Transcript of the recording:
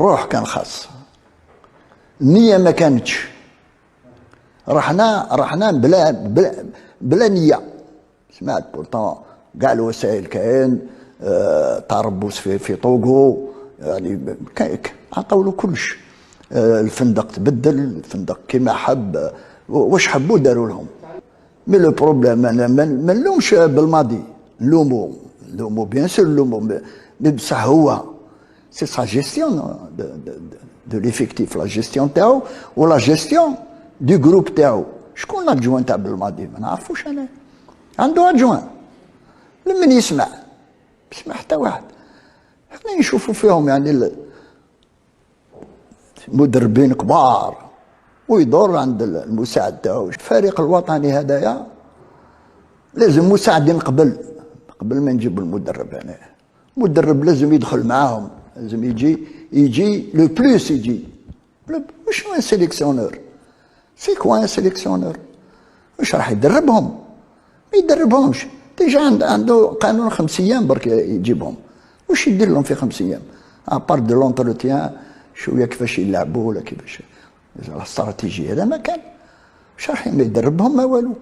الروح كان خاص، النية ما كانتش. رحنا بلا نية. سمعت بورتون كاع الوسائل كاين، تربص في طوقو، يعني عطاو له كلش. الفندق تبدل، الفندق كيما حب، واش حبوا داروا لهم. مي لو بروبليم ما نلومش بالماضي، نلومو بيان سور نلومو، مي بصح هو سي سا جيستيون دو ليفيكتيف، لا جيستيون تاعو ولا جيستيون دو جروب تاعو. شكون الادجوان تاع بالماضي؟ ما نعرفوش انا. عنده ادجوان لمن يسمع حتى واحد. احنا نشوفوا فيهم يعني مدربين كبار، ويدور عند المساعد تاعو. الفريق الوطني هذايا لازم مساعدين قبل ما نجيب المدرب. هنا المدرب لازم يدخل معاهم، لازم يجي لو بلوس، يجي مش ان سيليكسيونور. سي كوا ان سيليكسيونور؟ واش راح يدربهم؟ ما يدربهمش. ديجا عنده قانون 5 ايام برك يجيبهم. واش يدير لهم في 5 ايام؟ ابار دو لونتروتيان شويه كيفاش يلعبوا ولا كيفاش الاستراتيجيه، هذا ما كان. واش راح يدربهم؟ ما والو.